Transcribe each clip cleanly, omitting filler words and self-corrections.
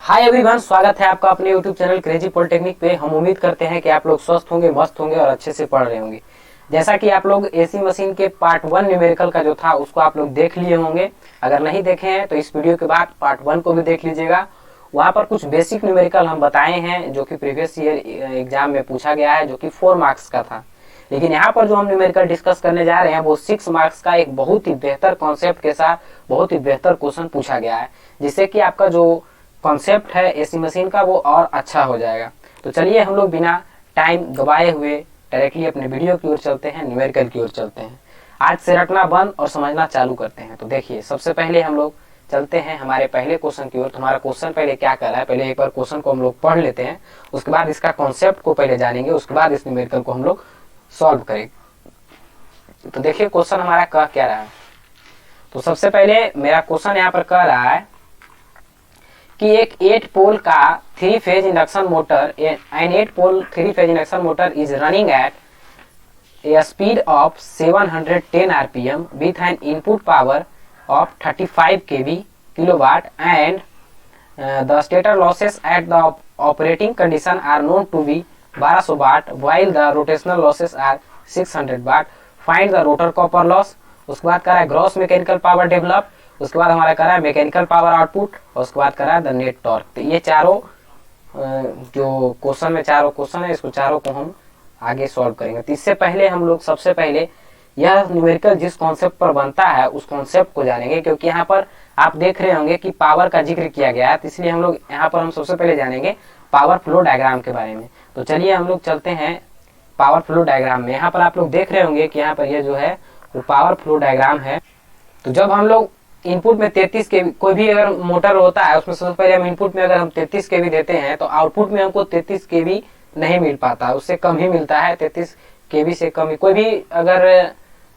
Hi everyone, स्वागत है आपका अपने यूट्यूब चैनल क्रेजी पॉलिटेक्निक पे। हम उम्मीद करते हैं कि आप लोग स्वस्थ होंगे, मस्त होंगे और अच्छे से पढ़ रहे होंगे। जैसा कि आप लोग एसी मशीन के पार्ट 1 न्यूमेरिकल का जो था उसको आप लोग देख लिए होंगे। अगर नहीं देखे हैं तो इस वीडियो के बाद पार्ट 1 को भी देख लीजिएगा। वहाँ पर कुछ बेसिक न्यूमेरिकल हम बताए हैं जो कि प्रीवियस ईयर एग्जाम में पूछा गया है, जो कि 4 मार्क्स का था। लेकिन यहाँ पर जो हम न्यूमेरिकल डिस्कस करने जा रहे हैं वो 6 मार्क्स का एक बहुत ही बेहतर कॉन्सेप्ट के साथ बहुत ही बेहतर क्वेश्चन पूछा गया है, जिससे कि आपका जो कॉन्सेप्ट है एसी मशीन का वो और अच्छा हो जाएगा। तो चलिए हम लोग बिना टाइम गवाए हुए डायरेक्टली अपने वीडियो की ओर चलते हैं, न्यूमेरिकल की ओर चलते हैं। आज से रटना बंद और समझना चालू करते हैं। तो देखिए, सबसे पहले हम लोग चलते हैं हमारे पहले क्वेश्चन की ओर। तुम्हारा क्वेश्चन पहले क्या कर रहा है, पहले एक बार क्वेश्चन को हम लोग पढ़ लेते हैं, उसके बाद इसका कॉन्सेप्ट को पहले जानेंगे, उसके बाद इस न्यूमेरिकल को हम लोग सॉल्व करेंगे। तो देखिए क्वेश्चन हमारा कह क्या रहा है। तो सबसे पहले मेरा क्वेश्चन यहाँ पर कह रहा है कि एक 8 पोल का 3 phase induction motor, an 8 pole 3 phase induction motor is running at a speed of 710 RPM with an input power of 35 kV kilowatt and the stator losses at the operating condition are known to be 1200 watt while the rotational losses are 600 watt. Find the rotor copper loss. उसके बाद करा है gross mechanical power develop. उसके बाद हमारा करा है mechanical power output और उसके बाद करा है द नेट टॉर्क। तो ये चारों जो क्वेश्चन में चारों क्वेश्चन है, इसको चारों को हम आगे सॉल्व करेंगे। तो इससे पहले हम लोग सबसे पहले यह न्यूमेरिकल जिस कॉन्सेप्ट पर बनता है उस कॉन्सेप्ट को जानेंगे, क्योंकि यहाँ पर आप देख रहे होंगे कि पावर का जिक्र किया गया है। तो इसलिए हम लोग यहाँ पर हम सबसे पहले जानेंगे पावर फ्लो डायग्राम के बारे में। तो चलिए हम लोग चलते हैं पावर फ्लो डायग्राम में। यहाँ पर आप लोग देख रहे होंगे कि यहाँ पर ये जो है वो पावर फ्लो डायग्राम है। तो जब हम लोग इनपुट में 33 केवी कोई भी अगर मोटर होता है उसमें सबसे पहले हम इनपुट में अगर हम 33 केवी देते हैं तो आउटपुट में हमको 33 केवी नहीं मिल पाता, उससे कम ही मिलता है। 33 केवी से कम ही कोई भी अगर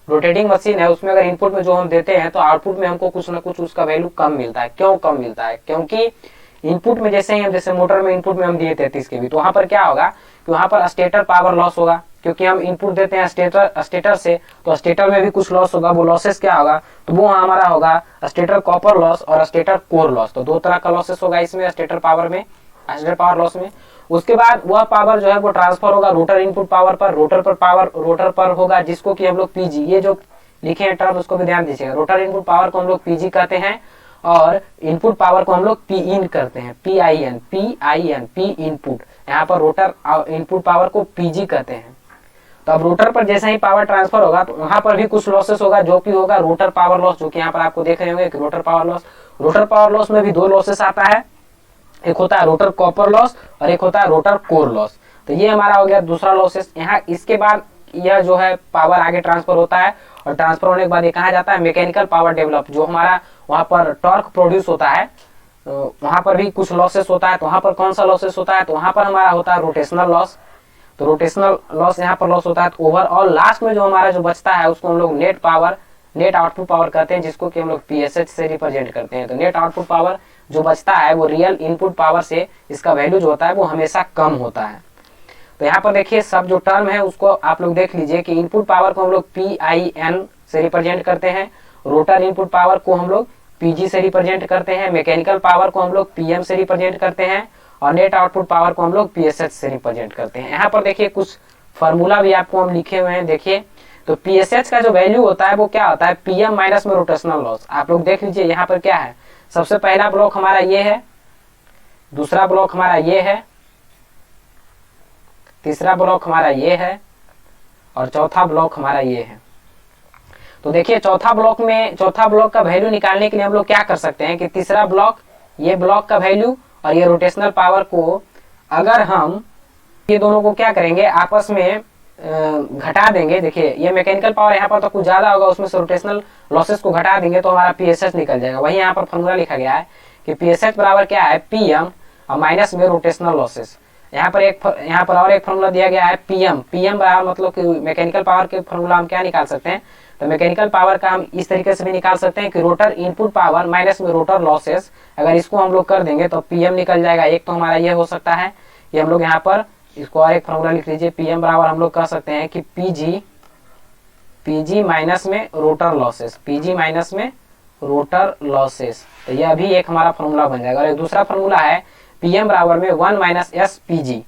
रोटेटिंग मशीन है उसमें अगर इनपुट में जो हम देते हैं तो आउटपुट में हमको कुछ ना कुछ उसका वैल्यू कम मिलता है। क्यों कम मिलता है? क्योंकि इनपुट में जैसे ही हम जैसे मोटर में इनपुट में हम दिए 33 केवी, तो वहां पर क्या होगा कि वहां पर स्टेटर पावर लॉस होगा, क्योंकि हम इनपुट देते हैं स्टेटर से, तो स्टेटर में भी कुछ लॉस होगा। वो लॉसेस क्या होगा, तो वो हमारा होगा स्टेटर कॉपर लॉस और स्टेटर कोर लॉस। तो दो तरह का लॉसेस होगा इसमें स्टेटर पावर में, स्टेटर पावर लॉस में। उसके बाद वह पावर जो है वो ट्रांसफर होगा रोटर इनपुट पावर पर, रोटर पर होगा, जिसको कि हम लोग पीजी, ये जो लिखे हैं टर्म उसको भी ध्यान दीजिएगा। रोटर इनपुट पावर को हम लोग पीजी कहते हैं और इनपुट पावर को हम लोग पी इन करते हैं, पी इनपुट। यहाँ पर रोटर इनपुट पावर को पीजी कहते हैं। तो अब रोटर पर जैसे ही पावर ट्रांसफर होगा तो वहां पर भी कुछ लॉसेस होगा, जो कि होगा रोटर पावर लॉस, जो कि यहाँ पर आपको देख रहे होंगे कि rotor power loss. Rotor power loss में भी दो लॉसेस आता है, एक होता है रोटर कॉपर लॉस और एक होता है रोटर कोर लॉस। तो ये हमारा हो गया दूसरा लॉसेस। यहाँ इसके बाद यह जो है पावर आगे ट्रांसफर होता है और ट्रांसफर होने के बाद ये कहा जाता है मैकेनिकल पावर डेवलप। जो हमारा वहां पर टॉर्क प्रोड्यूस होता है तो वहां पर भी कुछ लॉसेस होता है। तो वहां पर कौन सा लॉसेस होता है, तो वहां पर हमारा होता है रोटेशनल लॉस। तो रोटेशनल लॉस यहाँ पर लॉस होता है। तो ओवरऑल लास्ट में जो हमारा जो बचता है उसको हम लोग नेट आउटपुट पावर कहते हैं, जिसको कि हम लोग पीएसएच से रिप्रेजेंट करते हैं। तो नेट आउटपुट पावर जो बचता है वो रियल इनपुट पावर से इसका वैल्यू जो होता है वो हमेशा कम होता है। तो यहाँ पर देखिए सब जो टर्म है उसको आप लोग देख लीजिए कि इनपुट पावर को हम लोग PIN से रिप्रेजेंट करते हैं, रोटर इनपुट पावर को हम लोग PG से रिप्रेजेंट करते हैं, मैकेनिकल पावर को हम लोग PM से रिप्रेजेंट करते हैं और नेट आउटपुट पावर को हम लोग PSH से रिप्रेजेंट करते हैं। यहाँ पर देखिए कुछ फॉर्मूला भी आपको हम लिखे हुए हैं, देखिए। तो PSH का जो वैल्यू होता है वो क्या होता है, PM माइनस में रोटेशनल लॉस। आप लोग देख लीजिए यहाँ पर क्या है, सबसे पहला ब्लॉक हमारा ये है, दूसरा ब्लॉक हमारा ये है, तीसरा ब्लॉक हमारा ये है और चौथा ब्लॉक हमारा ये है। तो देखिए चौथा ब्लॉक का वैल्यू निकालने के लिए हम लोग क्या कर सकते हैं कि तीसरा ब्लॉक, ये ब्लॉक का वैल्यू और ये रोटेशनल पावर को अगर हम ये दोनों को क्या करेंगे आपस में घटा देंगे। देखिए ये मैकेनिकल पावर यहाँ पर तो कुछ ज्यादा होगा, उसमें से रोटेशनल लॉसेस को घटा देंगे तो हमारा पीएसएच निकल जाएगा। वही यहाँ पर फॉर्मूला लिखा गया है कि पीएसएच बराबर क्या है, पीएम और माइनस में रोटेशनल लॉसेस। यहाँ पर और एक फॉर्मूला दिया गया है पीएम बराबर, मतलब कि मैकेनिकल पावर के फॉर्मूला हम क्या निकाल सकते हैं, तो मैकेनिकल पावर का हम इस तरीके से भी निकाल सकते हैं कि रोटर इनपुट पावर माइनस में रोटर लॉसेस, अगर इसको हम लोग कर देंगे तो पीएम निकल जाएगा। एक तो हमारा ये हो सकता है, ये हम लोग यहाँ पर इसको और एक फॉर्मूला लिख लीजिए, पीएम बराबर हम लोग कह सकते हैं कि पीजी माइनस में रोटर लॉसेस, पीजी माइनस में रोटर लॉसेस। तो यह भी एक हमारा फॉर्मूला बन जाएगा। और एक दूसरा फॉर्मूला है PM बराबर में 1 माइनस एस PG।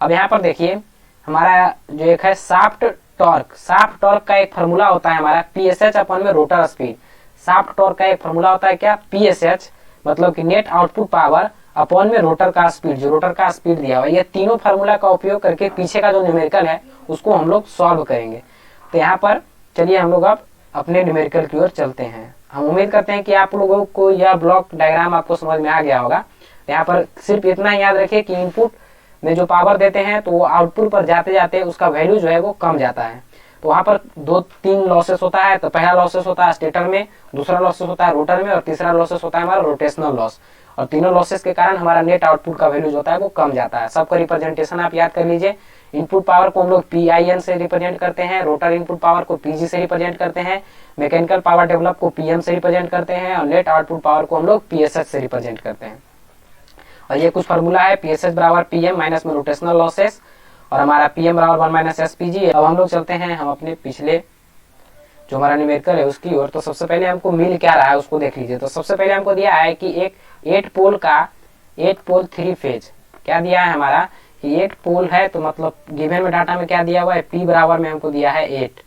अब यहाँ पर देखिए हमारा जो एक है शाफ्ट टॉर्क का एक फॉर्मूला होता है हमारा PSH अपन में रोटर स्पीड। शाफ्ट टॉर्क का एक फॉर्मूला होता है क्या, PSH, मतलब कि नेट आउटपुट पावर अपॉन में रोटर का स्पीड, जो रोटर का स्पीड दिया हुआ है। ये तीनों फार्मूला का उपयोग करके पीछे का जो न्यूमेरिकल है उसको हम लोग सॉल्व करेंगे। तो यहाँ पर चलिए हम लोग अब अपने न्यूमेरिकल की ओर चलते हैं। हम उम्मीद करते हैं कि आप लोगों को यह ब्लॉक डायग्राम आपको समझ में आ गया होगा। यहाँ पर सिर्फ इतना याद रखिए कि इनपुट में जो पावर देते हैं तो वो आउटपुट पर जाते जाते उसका वैल्यू जो है वो कम जाता है। तो वहाँ पर 2-3 लॉसेस होता है। तो पहला लॉसेस होता है स्टेटर में, दूसरा लॉसेस होता है रोटर में, और तीसरा लॉसेस होता है हमारा रोटेशनल लॉस। और तीनों लॉसेस के कारण हमारा नेट आउटपुट का वैल्यू जो होता है वो कम जाता है। सबका रिप्रेजेंटेशन आप याद कर लीजिए। इनपुट पावर को हम लोग PIN से रिप्रेजेंट करते हैं, रोटर इनपुट पावर को PG से रिप्रेजेंट करते हैं, मैकेनिकल पावर डेवलप को PM से रिप्रेजेंट करते हैं, और नेट आउटपुट पावर को हम लोग PSH से रिप्रेजेंट करते हैं। और ये कुछ फार्मूला है, PSH बराबर PM माइनस में रोटेशनल लॉसेस, और हमारा PM बराबर 1 माइनस एस PG। अब हम लोग चलते हैं हम अपने पिछले जो हमारा न्यूमेरिकल है उसकी ओर। तो सबसे पहले हमको मिल क्या रहा है उसको देख लीजिए। तो सबसे पहले हमको दिया है कि एक 8 पोल 3 फेज क्या दिया है हमारा कि 8 पोल है। तो मतलब गिवन में डाटा में क्या दिया हुआ है, P बराबर में हमको दिया है 8।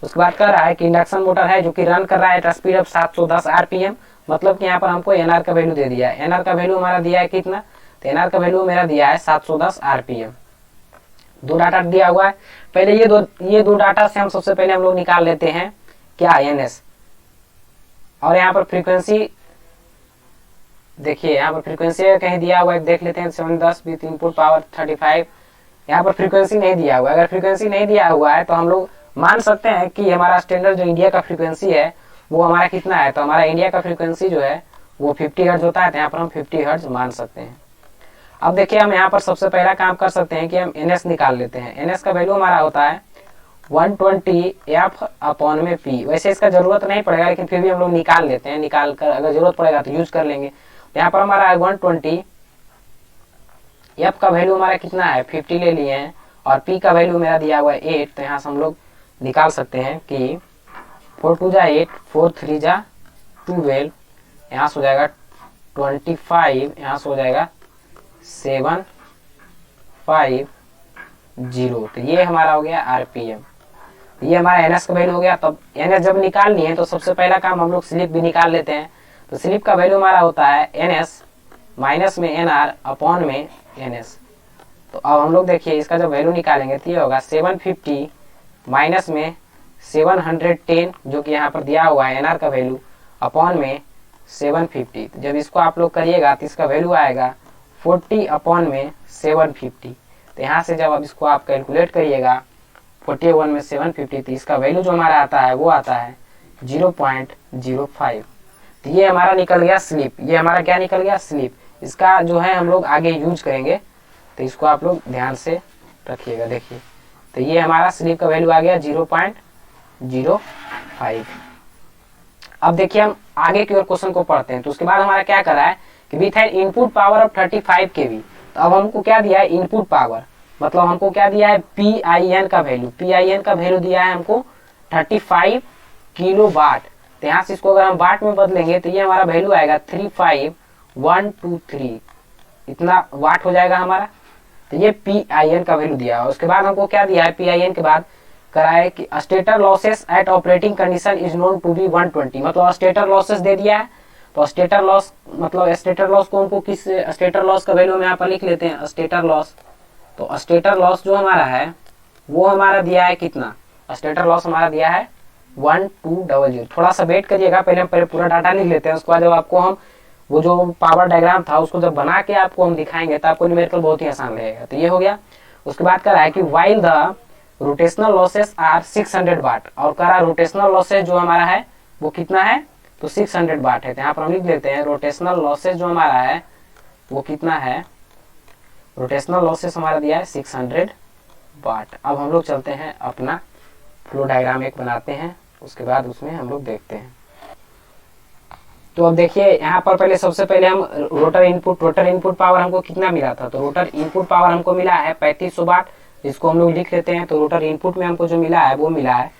उसके बाद कह रहा है कि इंडक्शन मोटर है जो कि रन कर रहा है एट स्पीड ऑफ 710 RPM। मतलब कि यहाँ पर हमको NR का वैल्यू दे दिया है। NR का वैल्यू हमारा दिया है कितना, तो NR का वैल्यू मेरा दिया है 710 RPM। दो डाटा दिया हुआ है। पहले ये दो डाटा से हम सबसे पहले हम लोग निकाल लेते हैं क्या, NS। और यहाँ पर फ्रीक्वेंसी देखिए, यहाँ पर फ्रीक्वेंसी कहीं दिया हुआ है, देख लेते हैं 710 विथ इनपुट पावर 35। यहाँ पर फ्रीक्वेंसी नहीं दिया हुआ है। अगर फ्रीक्वेंसी नहीं दिया हुआ है तो हम लोग मान सकते हैं कि हमारा स्टैंडर्ड जो इंडिया का फ्रीक्वेंसी है वो हमारा कितना है। तो हमारा इंडिया का फ्रीक्वेंसी जो है वो 50 हर्ट्ज होता है। तो यहाँ पर हम 50 हर्ट्ज मान सकते हैं। अब देखिए हम यहाँ पर सबसे पहला काम कर सकते हैं कि हम NS निकाल लेते हैं। NS का वैल्यू हमारा होता है 120 F अपॉन में P। वैसे इसका जरूरत नहीं पड़ेगा लेकिन फिर भी हम लोग निकाल लेते हैं। निकाल कर अगर जरूरत पड़ेगा तो यूज कर लेंगे। यहाँ पर हमारा 120, F का वैल्यू हमारा कितना है 50 ले लिए हैं, और P का वैल्यू मेरा दिया हुआ है 8। तो यहाँ से हम लोग निकाल सकते हैं कि 4 2 जा 8, 4 3 जा 12, यहाँ से हो जाएगा 25, यहाँ से हो जाएगा 7 5 0। तो ये हमारा हो गया RPM। ये हमारा NS का वैल्यू हो गया। तब NS जब निकाल लिए तो सबसे पहला काम हम लोग स्लिप भी निकाल लेते हैं। तो स्लिप का वैल्यू हमारा होता है NS माइनस में NR अपॉन में NS। तो अब हम लोग देखिए इसका जब वैल्यू निकालेंगे तो ये होगा 750 माइनस में 710 जो कि यहाँ पर दिया हुआ है NR का वैल्यू अपॉन में 750। तो जब इसको आप लोग करिएगा तो इसका वैल्यू आएगा 40 अपॉन में 750। तो यहाँ से जब अब इसको आप कैलकुलेट करिएगा 41 में 750 तो इसका वैल्यू जो हमारा आता है वो आता है 0.05। तो ये हमारा निकल गया स्लिप। ये हमारा क्या निकल गया, स्लिप। इसका जो है हम लोग आगे यूज करेंगे तो इसको आप लोग ध्यान से रखिएगा। देखिए तो ये हमारा स्लिप का वैल्यू आ गया 0.05। अब देखिए हम आगे की ओर क्वेश्चन को पढ़ते हैं। तो उसके बाद हमारा क्या कर रहा है कि with an input power of 35 kV। तो अब हमको क्या दिया है इनपुट पावर, मतलब हमको क्या दिया है PIN का वैल्यू। PIN का वैल्यू दिया है हमको 35 किलो वाट। तो यहाँ से इसको अगर हम वाट में बदलेंगे तो ये हमारा वैल्यू आएगा 35123, इतना वाट हो जाएगा हमारा। तो ये PIN का वैल्यू दिया है। उसके बाद हमको क्या दिया है, PIN के बाद करा है कि stator losses at operating condition is known to be 120। मतलब स्टेटर लॉसेस दे दिया है। तो स्टेटर लॉस मतलब स्टेटर लॉस को हमको किस स्टेटर लॉस का वैल्यू हम यहाँ पर लिख लेते हैं स्टेटर लॉस। तो स्टेटर लॉस जो हमारा है वो हमारा दिया है कितना, स्टेटर लॉस हमारा दिया है 1200। थोड़ा सा वेट करिएगा, पहले हम पूरा डाटा लिख लेते हैं। उसके बाद जब आपको हम वो जो पावर डायग्राम था उसको जब बना के आपको हम दिखाएंगे तो आपको न्यूमेरिकल बहुत ही आसान रहेगा। तो ये हो गया। उसके बाद कह रहा है कि while the rotational losses are 600 watt. और कह रहा है रोटेशनल लॉसेस जो हमारा है वो कितना है, तो 600 वाट है। तो यहाँ पर हम लिख लेते हैं रोटेशनल लॉसेस जो हमारा है वो कितना है, रोटेशनल लॉसेस हमारा दिया है 600 वाट। अब हम लोग चलते हैं अपना फ्लो डायग्राम एक बनाते हैं, उसके बाद उसमें हम लोग देखते हैं। तो अब देखिए यहाँ पर पहले सबसे पहले हम रोटर इनपुट पावर हमको कितना मिला था। तो रोटर इनपुट पावर हमको मिला है 3500 वाट, जिसको हम लोग लिख लेते हैं। तो रोटर इनपुट में हमको जो मिला है वो मिला है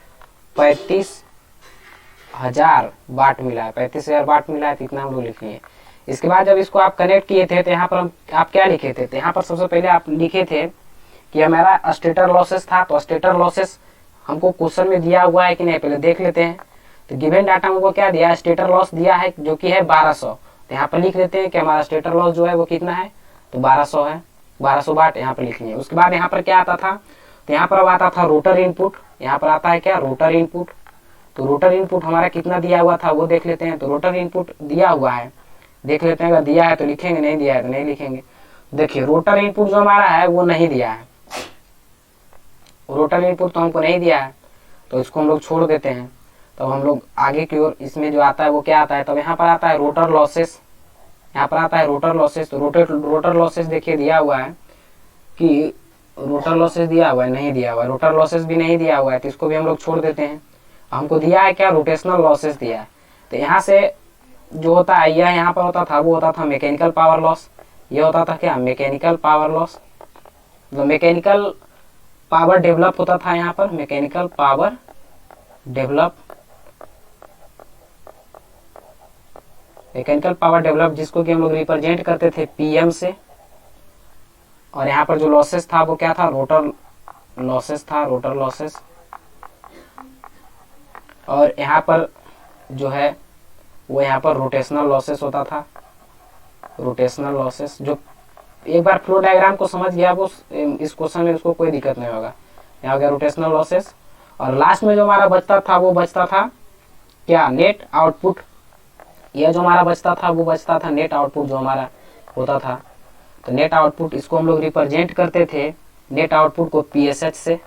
35,000 वाट मिला है, 35,000 वाट मिला है। तो इतना हम लोग लिख लिए। इसके बाद जब इसको आप कनेक्ट किए थे तो यहाँ पर आप क्या लिखे थे, तो यहाँ पर सबसे पहले आप लिखे थे कि हमारा स्टेटर लॉसेस था। तो स्टेटर लॉसेस हमको क्वेश्चन में दिया हुआ है कि नहीं, पहले देख लेते हैं। तो गिवन डाटा हमको क्या दिया है, स्टेटर लॉस दिया है जो कि है 1200। तो यहाँ पर लिख देते हैं कि हमारा स्टेटर लॉस जो है वो कितना है, तो 1200 है, 1200 वाट यहाँ पर लिख लिए। उसके बाद यहाँ पर क्या आता था, तो यहाँ पर अब आता था रोटर इनपुट। यहाँ पर आता है क्या, रोटर इनपुट। तो रोटर इनपुट हमारा कितना दिया हुआ था वो देख लेते हैं। तो रोटर इनपुट दिया हुआ है, देख लेते हैं, अगर दिया है तो लिखेंगे, नहीं दिया है तो नहीं लिखेंगे। देखिए रोटर इनपुट जो हमारा है वो नहीं दिया है, रोटर इनपुट तो हमको नहीं दिया है, तो इसको हम लोग छोड़ देते हैं। तो हम लोग आगे की ओर इसमें जो आता है वो क्या आता है, तब यहाँ पर आता है रोटर लॉसेस। यहाँ पर आता है रोटर लॉसेस। तो रोटर लॉसेस देखिए दिया हुआ है कि रोटर लॉसेस दिया हुआ है, नहीं दिया हुआ है, रोटर लॉसेस भी नहीं दिया हुआ है, तो इसको भी हम लोग छोड़ देते हैं। हमको दिया है क्या, रोटेशनल लॉसेस दिया है। तो यहाँ से जो होता है, यह यहाँ पर होता था, वो होता था मैकेनिकल पावर लॉस। ये होता था क्या, मैकेनिकल पावर लॉस। तो मैकेनिकल पावर डेवलप होता था यहाँ पर, mechanical power develop, mechanical power develop, जिसको कि हम लोग रिप्रेजेंट करते थे पीएम से। और यहाँ पर जो लॉसेस था वो क्या था, रोटर लॉसेस था, रोटर लॉसेस। और यहाँ पर जो है वो यहाँ पर रोटेशनल लॉसेस होता था, रोटेशनल लॉसेस। जो एक बार फ्लो डायग्राम को समझ गया वो इस क्वेश्चन में उसको कोई दिक्कत नहीं होगा। यहाँ हो गया रोटेशनल लॉसेस। और लास्ट में जो हमारा बचता था वो बचता था क्या, नेट आउटपुट। यह जो हमारा बचता था वो बचता था नेट आउटपुट जो हमारा होता था। तो नेट आउटपुट, इसको हम लोग रिप्रेजेंट करते थे नेट आउटपुट को पीएसएच से।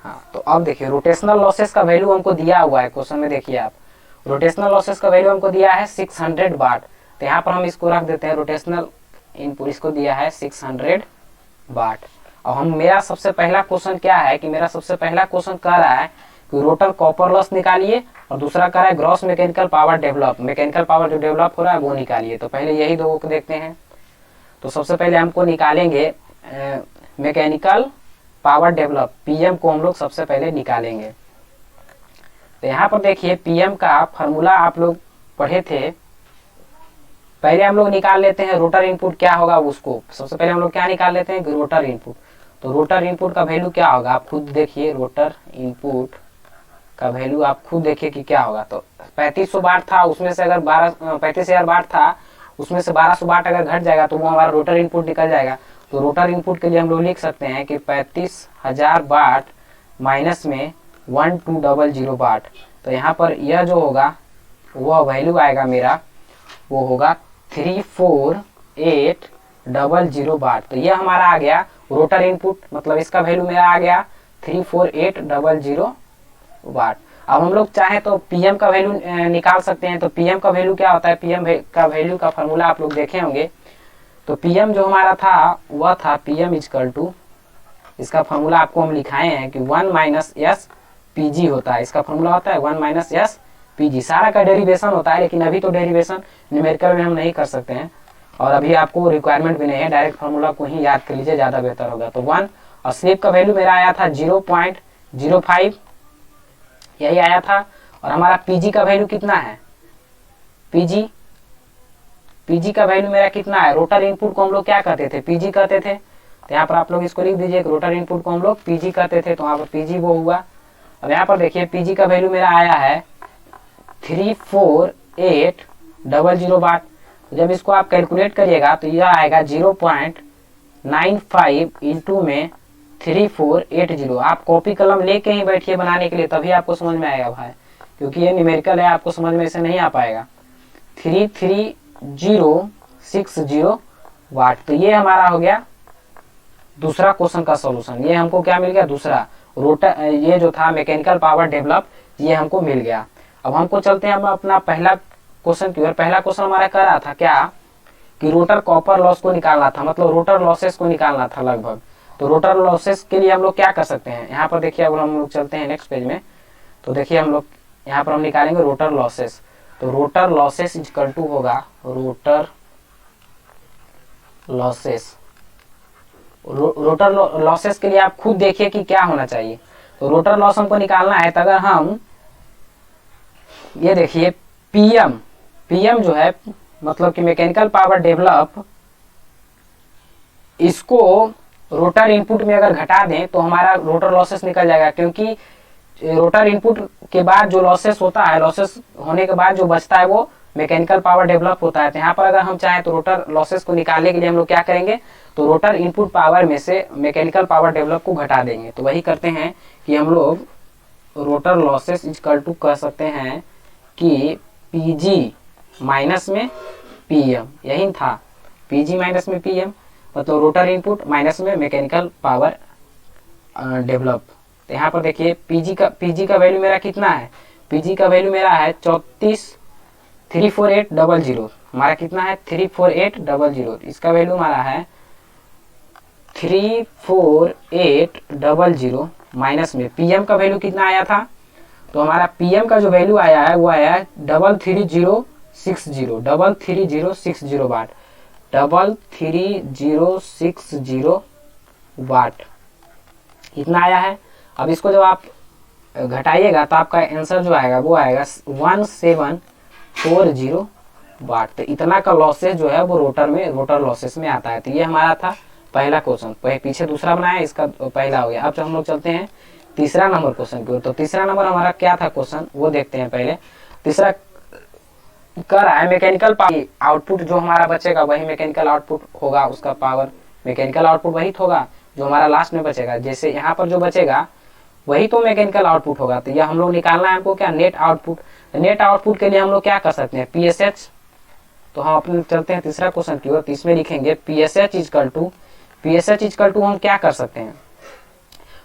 हाँ, तो अब देखिए रोटेशनल लॉसेस का वैल्यू हमको दिया हुआ है क्वेश्चन में। देखिए आप, रोटेशनल लॉसेस का वैल्यू हमको दिया है 600 वाट। तो यहाँ पर हम इसको रख देते हैं, रोटेशनल इनपुट इसको दिया है 600 वाट। और हम, मेरा सबसे पहला क्वेश्चन क्या है कि मेरा सबसे पहला क्वेश्चन कह रहा है कि रोटर कॉपर लॉस निकालिए, और दूसरा कह रहा है gross mechanical power develop, mechanical power जो डेवलप हो रहा है वो निकालिए। तो पहले यही दो को देखते हैं। तो सबसे पहले हमको निकालेंगे मैकेनिकल पावर डेवलप, पीएम को हम लोग सबसे पहले निकालेंगे। तो यहाँ पर देखिए पीएम का फॉर्मूला आप लोग पढ़े थे। पहले हम लोग निकाल लेते हैं रोटर इनपुट क्या होगा उसको। सबसे पहले हम लोग क्या निकाल लेते हैं, रोटर इनपुट। तो रोटर इनपुट का वैल्यू क्या होगा, आप खुद देखिए, रोटर इनपुट का वैल्यू आप खुद देखिए कि क्या होगा। तो 3500 वाट था, उसमें से अगर 35,000 वाट था, उसमें से 1200 वाट अगर घट जाएगा तो वो हमारा रोटर इनपुट निकल जाएगा। तो रोटर इनपुट के लिए हम लोग लिख सकते हैं कि 35,000 वाट माइनस में 1200 वाट। तो यहाँ पर यह जो होगा वह वैल्यू आएगा मेरा, वो होगा 34800 वाट। तो यह हमारा आ गया रोटर इनपुट, मतलब इसका वैल्यू मेरा आ गया 34800 वाट। अब हम लोग चाहे तो पीएम का वैल्यू निकाल सकते हैं। तो पीएम का वैल्यू क्या होता है, पीएम का वैल्यू का फॉर्मूला आप लोग देखे होंगे। तो पीएम जो हमारा था वह था पीएम इजकल टू, इसका फॉर्मूला आपको हम लिखाए हैं कि 1 माइनस एस पीजी होता है। इसका फॉर्मूला होता है 1 माइनस एस पीजी। सारा का डेरिवेशन होता है, लेकिन अभी तो डेरिवेशन न्यूमेरिकल में हम नहीं कर सकते हैं, और अभी आपको रिक्वायरमेंट भी नहीं है, डायरेक्ट फॉर्मूला को ही याद कर लीजिए, ज़्यादा बेहतर होगा। तो 1, और स्लिप का वैल्यू मेरा आया था 0.05, यही आया था। और हमारा पीजी का वैल्यू कितना है, पीजी का वैल्यू मेरा कितना है। रोटर इनपुट को हम लोग क्या कहते थे, पीजी कहते थे। तो यहाँ पर आप लोग इसको लिख दीजिए, रोटर इनपुट को हम लोग पीजी कहते थे, तो यहाँ पर पीजी वो हुआ। अब यहाँ पर देखिए पीजी का वैल्यू मेरा आया है 34800 वाट। जब इसको आप कैलकुलेट करिएगा तो यह आएगा 0.95 इंटू में 3480। आप कॉपी कलम लेके ही बैठिए बनाने के लिए, तभी आपको समझ में आएगा भाई, क्योंकि ये न्यूमेरिकल है, आपको समझ में इसे नहीं आ पाएगा। 33060 वाट। तो ये हमारा हो गया दूसरा क्वेश्चन का सॉल्यूशन। ये हमको क्या मिल गया, दूसरा रोटर, ये जो था मैकेनिकल पावर डेवलप, ये हमको मिल गया। अब हमको चलते हैं हम अपना पहला क्वेश्चन की ओर। पहला क्वेश्चन हमारा कर रहा था क्या कि रोटर कॉपर लॉस को निकालना था, मतलब रोटर लॉसेस को निकालना था लगभग। तो रोटर लॉसेस के लिए हम लोग क्या कर सकते हैं, यहाँ पर देखिए, अब हम लोग चलते हैं नेक्स्ट पेज में। तो देखिए हम लोग यहाँ पर हम निकालेंगे रोटर लॉसेस। तो रोटर लॉसेस इक्वल टू होगा, रोटर लॉसेस, रोटर लॉसेस के लिए आप खुद देखिए कि क्या होना चाहिए। तो रोटर लॉस हमको निकालना है, तो अगर हम ये देखिए पीएम जो है मतलब कि मैकेनिकल पावर डेवलप, इसको रोटर इनपुट में अगर घटा दें तो हमारा रोटर लॉसेस निकल जाएगा, क्योंकि रोटर इनपुट के बाद जो लॉसेस होता है, लॉसेस होने के बाद जो बचता है वो मैकेनिकल पावर डेवलप होता है। तो यहाँ पर अगर हम चाहें तो रोटर लॉसेस को निकालने के लिए हम लोग क्या करेंगे, तो रोटर इनपुट पावर में से मैकेनिकल पावर डेवलप को घटा देंगे। तो वही करते हैं कि हम लोग रोटर लॉसेस इक्वल टू कह सकते हैं कि पीजी माइनस में पीएम, यही था, पीजी माइनस में पीएम मतलब रोटर इनपुट माइनस में मैकेनिकल पावर डेवलप। तो यहाँ पर देखिए पीजी का वैल्यू मेरा कितना है, पीजी का वैल्यू मेरा है 34,34800, हमारा कितना है 34800, इसका वैल्यू हमारा है 34800 माइनस में पीएम का वैल्यू कितना आया था, तो हमारा पीएम का जो वैल्यू आया है वो आया है 33060 वाट, 33060 वाट इतना आया है। अब इसको जब आप घटाइएगा तो आपका आंसर जो आएगा वो आएगा 1740 वाट। तो इतना का लॉसेस जो है वो रोटर लॉसेस में आता है। तो ये हमारा था पहला क्वेश्चन, पीछे दूसरा बनाया, इसका पहला हो गया। अब हम लोग चलते हैं तीसरा नंबर क्वेश्चन की ओर। तो तीसरा नंबर हमारा क्या था क्वेश्चन वो देखते हैं पहले। तीसरा कर रहा है मैकेनिकल पावर आउटपुट जो हमारा बचेगा वही मैकेनिकल आउटपुट होगा, उसका पावर मैकेनिकल आउटपुट वही होगा जो हमारा लास्ट में बचेगा। जैसे यहाँ पर जो बचेगा वही तो मैकेनिकल आउटपुट होगा। तो यह हम लोग निकालना है हमको क्या, नेट आउटपुट। नेट आउटपुट के लिए हम लोग क्या कर सकते हैं, पीएसएच। तो हम अपने चलते हैं तीसरा क्वेश्चन की ओर। तो इसमें लिखेंगे पीएसएच इक्वल टू हम क्या कर सकते हैं,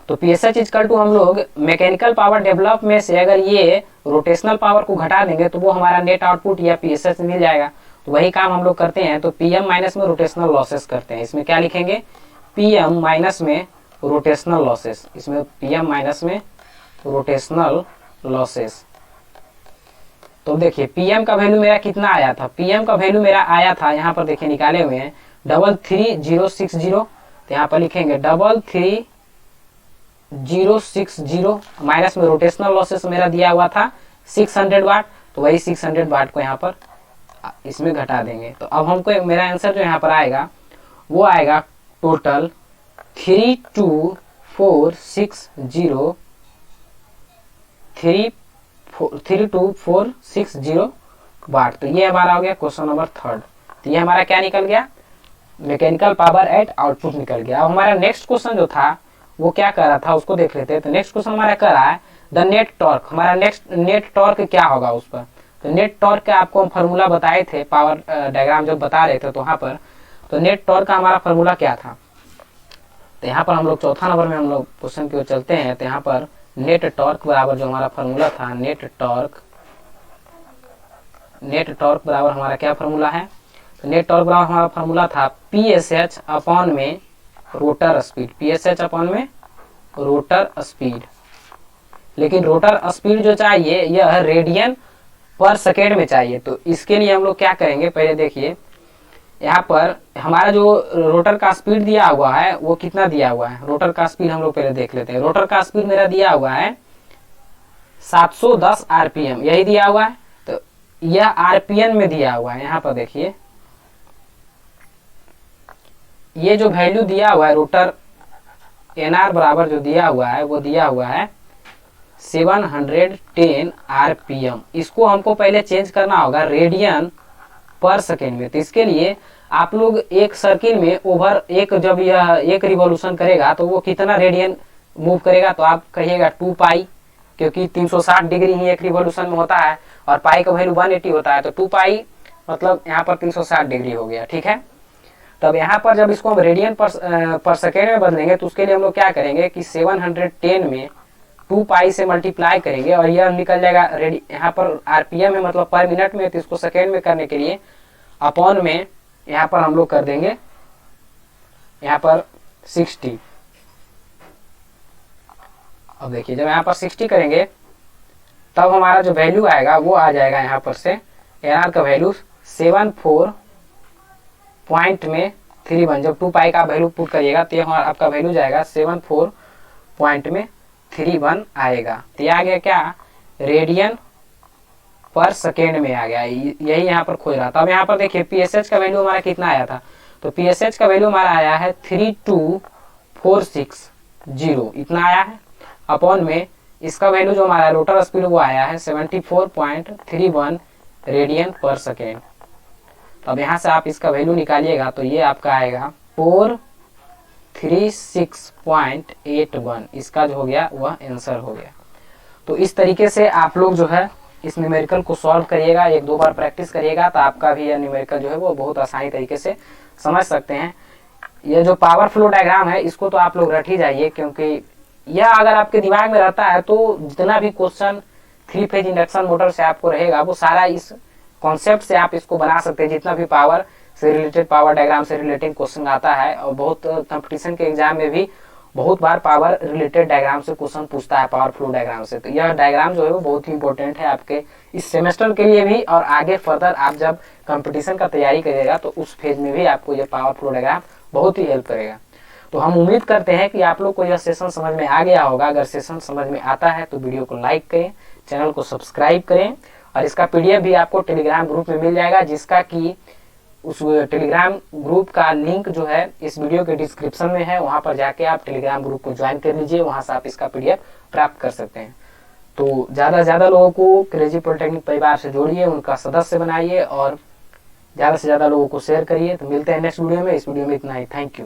तो पीएसएच इक्वल टू हम लोग मैकेनिकल पावर डेवलप में से अगर ये रोटेशनल पावर को घटा देंगे तो वो हमारा नेट आउटपुट या पीएसएच मिल जाएगा। तो वही काम हम लोग करते हैं। तो पीएम माइनस में रोटेशनल लॉसेस करते हैं। इसमें क्या लिखेंगे, पीएम माइनस में रोटेशनल लॉसेस, इसमें पीएम माइनस में रोटेशनल लॉसेस। तो देखिए पीएम का वैल्यू मेरा कितना आया था, पीएम का वैल्यू मेरा आया था, यहाँ पर देखिए निकाले हुए हैं 33060। तो यहाँ पर लिखेंगे 33060 माइनस में रोटेशनल लॉसेस मेरा दिया हुआ था 600 वाट। तो वही 600 वाट को यहाँ पर इसमें घटा देंगे। तो अब हमको मेरा आंसर जो यहाँ पर आएगा वो आएगा टोटल 32460 वाट। तो ये हमारा हो गया क्वेश्चन नंबर थर्ड। तो ये हमारा क्या निकल गया, मैकेनिकल पावर एट आउटपुट निकल गया। अब हमारा नेक्स्ट क्वेश्चन जो था वो क्या कर रहा था उसको देख लेते हैं। तो नेक्स्ट क्वेश्चन हमारा कर रहा है द नेट टॉर्क। हमारा नेट टॉर्क क्या होगा उस पर। तो नेट टॉर्क का आपको हम फार्मूला बताए थे, पावर डायग्राम जब बता रहे थे तो वहां पर। तो नेट टॉर्क का हमारा फार्मूला क्या था, तो यहाँ पर हम लोग चौथा नंबर में हम लोग क्वेश्चन की ओर चलते हैं। तो यहाँ पर नेट टॉर्क बराबर जो हमारा फार्मूला था, नेट टॉर्क बराबर हमारा क्या फार्मूला है, तो नेट टॉर्क बराबर हमारा फार्मूला था पीएसएच अपॉन में रोटर स्पीड, पीएसएच अपॉन में रोटर स्पीड। लेकिन रोटर स्पीड जो चाहिए यह रेडियन पर सेकेंड में चाहिए। तो इसके लिए हम लोग क्या करेंगे, पहले देखिए यहाँ पर हमारा जो रोटर का स्पीड दिया हुआ है वो कितना दिया हुआ है, रोटर का स्पीड हम लोग पहले देख लेते हैं। रोटर का स्पीड मेरा दिया हुआ है 710 आरपीएम, यही दिया हुआ है। तो यह आरपीएम में दिया हुआ है। यहाँ पर देखिए ये जो वैल्यू दिया हुआ है रोटर एनआर बराबर जो दिया हुआ है वो दिया हुआ है 710 आरपीएम। इसको हमको पहले चेंज करना होगा रेडियन पर सेकेंड में। तो इसके लिए आप लोग एक सर्किल में ओवर एक, जब यह एक रिवॉल्यूशन करेगा तो वो कितना रेडियन मूव करेगा, तो आप कहिएगा 2 पाई, क्योंकि 360 डिग्री ही एक रिवॉल्यूशन में होता है और पाई का वैल्यू 180 होता है। तो 2 पाई मतलब यहाँ पर 360 डिग्री हो गया, ठीक है। तब यहाँ पर जब इसको हम रेडियन पर सेकेंड में बदलेंगे तो उसके लिए हम लोग क्या करेंगे कि 710 में 2 पाई से मल्टीप्लाई करेंगे और यह निकल जाएगा यहाँ पर आरपीएम है मतलब पर मिनट में। तो इसको सेकेंड में करने के लिए अपॉन में यहाँ पर हम लोग कर देंगे यहाँ पर 60। अब देखिए जब यहाँ पर 60 करेंगे तब हमारा जो वैल्यू आएगा वो आ जाएगा यहाँ पर से एनआर का वैल्यू 74 पॉइंट में 31। जब 2 पाई का वैल्यू पुट करिएगा तो हमारा आपका वैल्यू जाएगा 74 पॉइंट में 31 आएगा। तो ये आ गया क्या, रेडियन पर सेकेंड में आ गया, यही यहाँ पर खोज रहा था। अब यहाँ पर देखिए पीएसएच का वैल्यू हमारा कितना आया था, तो पीएसएच का वैल्यू हमारा आया है 32460, इतना आया है। अपॉन में इसका वैल्यू जो हमारा रोटर स्पीड वो आया है 74.31 रेडियन पर सेकेंड। तो अब यहाँ से आप इसका वैल्यू निकालिएगा तो ये आपका आएगा 436.81, इसका जो हो गया वह आंसर हो गया। तो इस तरीके से आप लोग जो है इस न्यूमेरिकल को सॉल्व करिएगा, एक दो बार प्रैक्टिस करिएगा तो आपका भी यह न्यूमेरिकल जो है वो बहुत आसानी तरीके से समझ सकते हैं। ये जो पावर फ्लो डायग्राम है इसको तो आप लोग रट ही जाइए, क्योंकि यह अगर आपके दिमाग में रहता है तो जितना भी क्वेश्चन 3 फेज इंडक्शन मोटर से आपको रहेगा वो सारा इस कॉन्सेप्ट से आप इसको बना सकते हैं। जितना भी पावर से रिलेटेड, पावर डायग्राम से रिलेटेड क्वेश्चन आता है, और बहुत कंपटीशन के एग्जाम में भी बहुत बार पावर रिलेटेड डायग्राम से क्वेश्चन पूछता है, पावर फ्लो डायग्राम से। तो यह डायग्राम जो है वो बहुत ही इंपॉर्टेंट है आपके इस सेमेस्टर के लिए भी, और आगे फर्दर आप जब कंपटीशन का तैयारी करिएगा तो उस फेज में भी आपको यह पावर फ्लो डायग्राम बहुत ही हेल्प करेगा। तो हम उम्मीद करते हैं कि आप लोग को यह सेशन समझ में आ गया होगा। अगर सेशन समझ में आता है तो वीडियो को लाइक करें, चैनल को सब्सक्राइब करें, और इसका पीडीएफ भी आपको टेलीग्राम ग्रुप में मिल जाएगा, जिसका कि उस टेलीग्राम ग्रुप का लिंक जो है इस वीडियो के डिस्क्रिप्शन में है। वहां पर जाके आप टेलीग्राम ग्रुप को ज्वाइन कर लीजिए, वहां से आप इसका पीडीएफ प्राप्त कर सकते हैं। तो ज्यादा से ज्यादा लोगों को क्रेजी पॉलिटेक्निक परिवार से जोड़िए, उनका सदस्य बनाइए, और ज्यादा से ज्यादा लोगों को शेयर करिए। तो मिलते हैं नेक्स्ट वीडियो में। इस वीडियो में इतना ही। Thank you.